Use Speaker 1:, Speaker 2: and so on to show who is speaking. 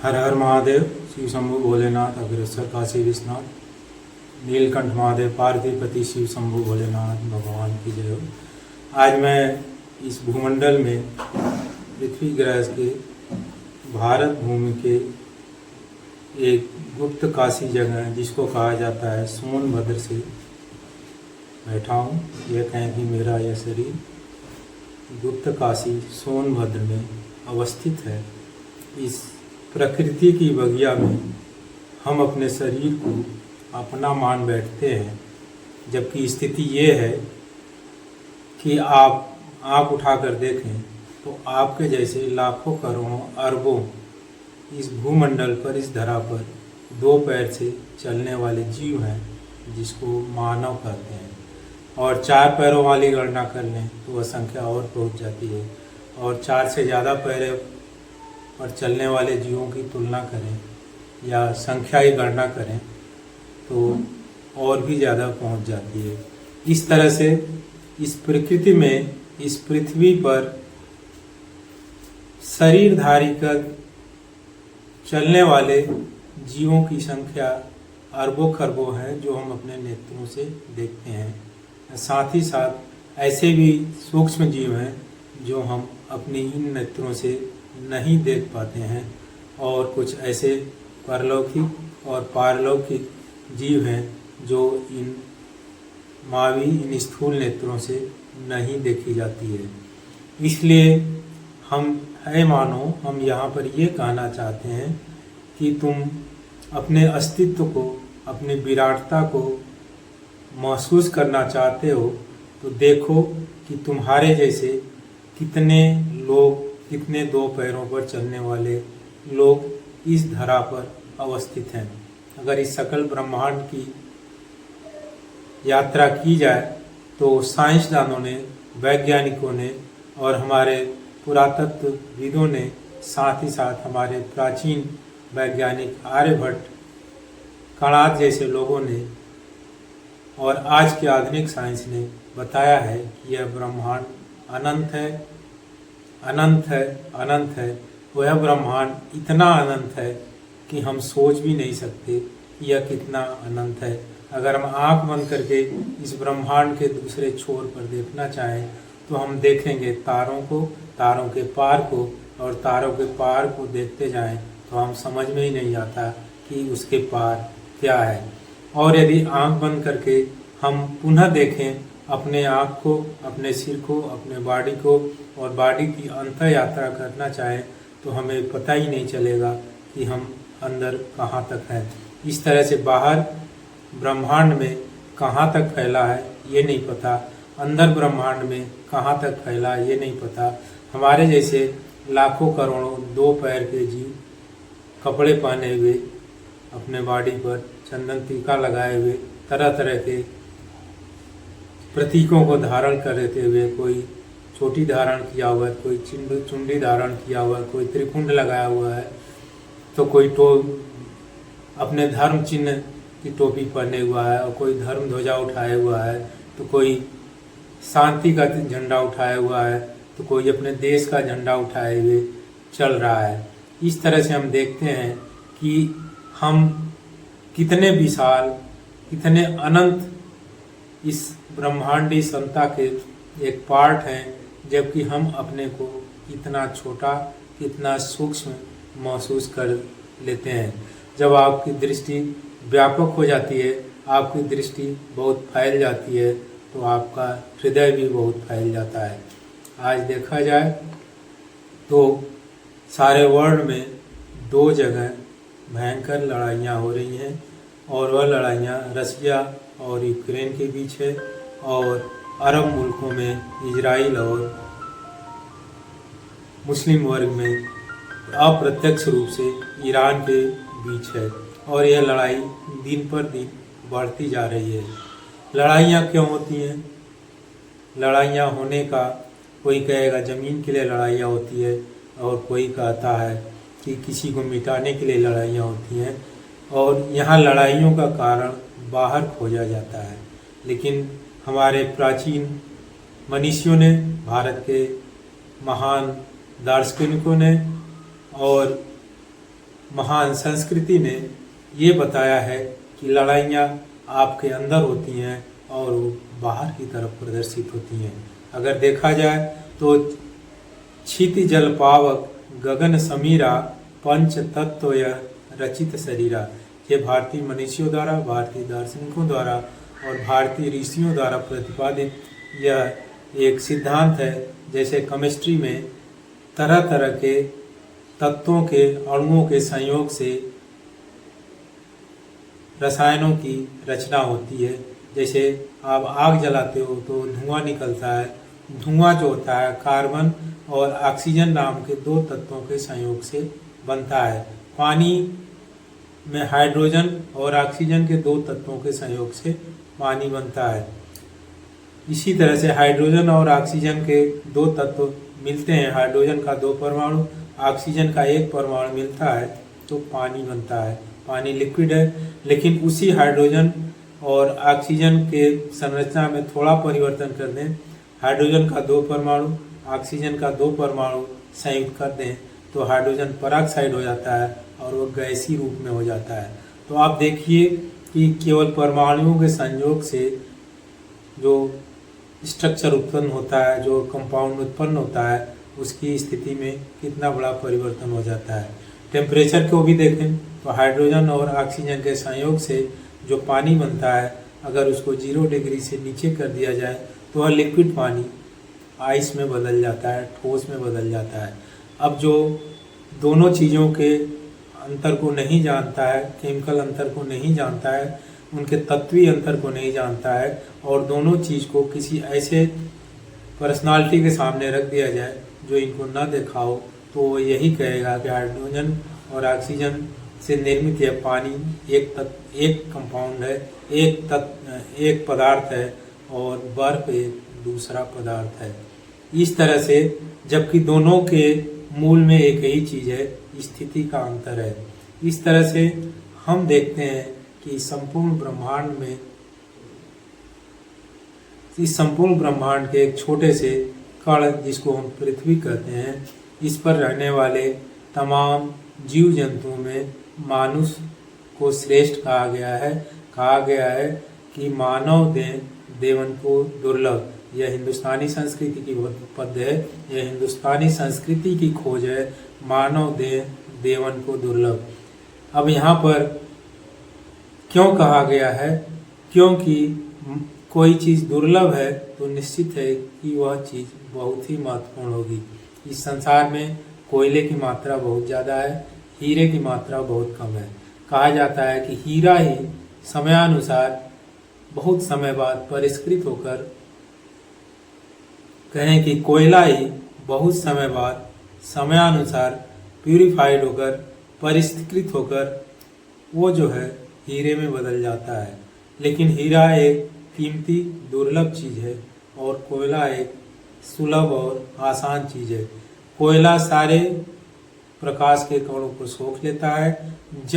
Speaker 1: हर हर महादेव। शिव शंभु भोलेनाथ अग्रसर काशी विश्वनाथ नीलकंठ महादेव पार्वतीपति शिव शंभु भोलेनाथ भगवान की जय हो। आज मैं इस भूमंडल में पृथ्वी ग्रह के भारत भूमि के एक गुप्त काशी जगह जिसको कहा जाता है सोनभद्र से बैठा हूँ। यह कहें कि मेरा यह शरीर गुप्त काशी सोनभद्र में अवस्थित है। इस प्रकृति की बगिया में हम अपने शरीर को अपना मान बैठते हैं, जबकि स्थिति ये है कि आप आँख उठाकर देखें तो आपके जैसे लाखों करोड़ों अरबों इस भूमंडल पर, इस धरा पर दो पैर से चलने वाले जीव हैं जिसको मानव कहते हैं। और चार पैरों वाली गणना कर लें तो वह संख्या और पहुंच जाती है। और चार से ज़्यादा पैरों पर चलने वाले जीवों की तुलना करें या संख्या की गणना करें तो और भी ज़्यादा पहुंच जाती है। इस तरह से इस प्रकृति में, इस पृथ्वी पर शरीरधारी कर चलने वाले जीवों की संख्या अरबों खरबों है, जो हम अपने नेत्रों से देखते हैं। साथ ही साथ ऐसे भी सूक्ष्म जीव हैं जो हम अपनी इन नेत्रों से नहीं देख पाते हैं, और कुछ ऐसे परलौकिक और पारलौकिक जीव हैं जो इन मावी, इन स्थूल नेत्रों से नहीं देखी जाती है। इसलिए हम हम यहाँ पर ये कहना चाहते हैं कि तुम अपने अस्तित्व को, अपनी विराटता को महसूस करना चाहते हो तो देखो कि तुम्हारे जैसे कितने लोग, कितने दो पैरों पर चलने वाले लोग इस धरा पर अवस्थित हैं। अगर इस सकल ब्रह्मांड की यात्रा की जाए तो साइंसदानों ने, वैज्ञानिकों ने और हमारे पुरातत्वविदों ने, साथ ही साथ हमारे प्राचीन वैज्ञानिक आर्यभट्ट, कणाद जैसे लोगों ने और आज के आधुनिक साइंस ने बताया है कि यह ब्रह्मांड अनंत है, अनंत है, अनंत है। वह ब्रह्मांड इतना अनंत है कि हम सोच भी नहीं सकते कि यह कितना अनंत है। अगर हम आंख बंद करके इस ब्रह्मांड के दूसरे छोर पर देखना चाहें तो हम देखेंगे तारों को, तारों के पार को, और तारों के पार को देखते जाएं तो हम समझ में ही नहीं आता कि उसके पार क्या है। और यदि आंख बंद करके हम पुनः देखें अपने आँख को, अपने सिर को, अपने बॉडी को, और बॉडी की अंत यात्रा करना चाहें तो हमें पता ही नहीं चलेगा कि हम अंदर कहाँ तक है। इस तरह से बाहर ब्रह्मांड में कहाँ तक फैला है ये नहीं पता, अंदर ब्रह्मांड में कहाँ तक फैला है ये नहीं पता। हमारे जैसे लाखों करोड़ों दो पैर के जीव कपड़े पहने हुए, अपने बॉडी पर चंदन टीका लगाए हुए, तरह तरह के प्रतीकों को धारण करते हुए, कोई चोटी धारण किया हुआ है, कोई चुंडी धारण किया हुआ है, कोई त्रिपुंड लगाया हुआ है, तो कोई अपने धर्म चिन्ह की टोपी पहने हुआ है, और कोई धर्म ध्वजा उठाए हुआ है, तो कोई शांति का झंडा उठाया हुआ है, तो कोई अपने देश का झंडा उठाए हुए चल रहा है। इस तरह से हम देखते हैं कि हम कितने विशाल, कितने अनंत इस ब्रह्मांडी संता के एक पार्ट हैं, जबकि हम अपने को इतना छोटा, कितना सूक्ष्म महसूस कर लेते हैं। जब आपकी दृष्टि व्यापक हो जाती है, आपकी दृष्टि बहुत फैल जाती है, तो आपका हृदय भी बहुत फैल जाता है। आज देखा जाए तो सारे वर्ल्ड में दो जगह भयंकर लड़ाइयाँ हो रही हैं, और वह लड़ाइयाँ रसिया और यूक्रेन के बीच है, और अरब मुल्कों में इजराइल और मुस्लिम वर्ग में अप्रत्यक्ष रूप से ईरान के बीच है। और यह लड़ाई दिन पर दिन बढ़ती जा रही है। लड़ाइयाँ क्यों होती हैं? लड़ाइयाँ होने का, कोई कहेगा ज़मीन के लिए लड़ाइयाँ होती है, और कोई कहता है कि किसी को मिटाने के लिए लड़ाइयाँ होती हैं। और यहाँ लड़ाइयों का कारण बाहर खोजा जाता है, लेकिन हमारे प्राचीन मनीषियों ने, भारत के महान दार्शनिकों ने और महान संस्कृति ने ये बताया है कि लड़ाइयाँ आपके अंदर होती हैं और वो बाहर की तरफ प्रदर्शित होती हैं। अगर देखा जाए तो क्षिति जल पावक गगन समीरा पंच तत्व यह रचित शरीरा, ये भारतीय मनीषियों द्वारा, भारतीय दार्शनिकों द्वारा और भारतीय ऋषियों द्वारा प्रतिपादित यह एक सिद्धांत है। जैसे केमिस्ट्री में तरह तरह के तत्वों के अणुओं के संयोग से रसायनों की रचना होती है। जैसे आप आग जलाते हो तो धुआं निकलता है। धुआं जो होता है कार्बन और ऑक्सीजन नाम के दो तत्वों के संयोग से बनता है। पानी में हाइड्रोजन और ऑक्सीजन के दो तत्वों के संयोग से पानी बनता है। इसी तरह से हाइड्रोजन और ऑक्सीजन के दो तत्व मिलते हैं, हाइड्रोजन का दो परमाणु, ऑक्सीजन का एक परमाणु मिलता है तो पानी बनता है। पानी लिक्विड है, लेकिन उसी हाइड्रोजन और ऑक्सीजन के संरचना में थोड़ा परिवर्तन कर दें, हाइड्रोजन का दो परमाणु ऑक्सीजन का दो परमाणु संयुक्त कर दें तो हाइड्रोजन पेरोक्साइड हो जाता है और वो गैसीय रूप में हो जाता है। तो आप देखिए कि केवल परमाणुओं के संयोग से जो स्ट्रक्चर उत्पन्न होता है, जो कंपाउंड उत्पन्न होता है, उसकी स्थिति में कितना बड़ा परिवर्तन हो जाता है। टेम्परेचर को भी देखें तो हाइड्रोजन और ऑक्सीजन के संयोग से जो पानी बनता है, अगर उसको 0 डिग्री से नीचे कर दिया जाए तो वह लिक्विड पानी आइस में बदल जाता है, ठोस में बदल जाता है। अब जो दोनों चीज़ों के अंतर को नहीं जानता है, केमिकल अंतर को नहीं जानता है, उनके तत्वीय अंतर को नहीं जानता है, और दोनों चीज़ को किसी ऐसे पर्सनालिटी के सामने रख दिया जाए जो इनको न देखा हो, तो वो यही कहेगा कि हाइड्रोजन और ऑक्सीजन से निर्मित यह पानी एक कंपाउंड है, एक पदार्थ है, और बर्फ एक दूसरा पदार्थ है। इस तरह से, जबकि दोनों के मूल में एक ही चीज़ है, स्थिति का अंतर है। इस तरह से हम देखते हैं कि इस संपूर्ण ब्रह्मांड के एक छोटे से कण, जिसको हम पृथ्वी कहते हैं, इस पर रहने वाले तमाम जीव जंतुओं में मानुष को श्रेष्ठ कहा गया है कि मानव देवन को दुर्लभ। यह हिंदुस्तानी संस्कृति की पद्य है, यह हिंदुस्तानी संस्कृति की खोज है, मानव देवन को दुर्लभ। अब यहाँ पर क्यों कहा गया है? क्योंकि कोई चीज़ दुर्लभ है तो निश्चित है कि वह चीज़ बहुत ही महत्वपूर्ण होगी। इस संसार में कोयले की मात्रा बहुत ज़्यादा है, हीरे की मात्रा बहुत कम है। कहा जाता है कि हीरा ही समयानुसार बहुत समय बाद परिष्कृत होकर, कहें कि कोयला ही बहुत समय बाद समयानुसार प्यूरिफाइड होकर, परिष्कृत होकर वो जो है हीरे में बदल जाता है। लेकिन हीरा एक कीमती दुर्लभ चीज़ है और कोयला एक सुलभ और आसान चीज़ है। कोयला सारे प्रकाश के कणों को सोख लेता है। जब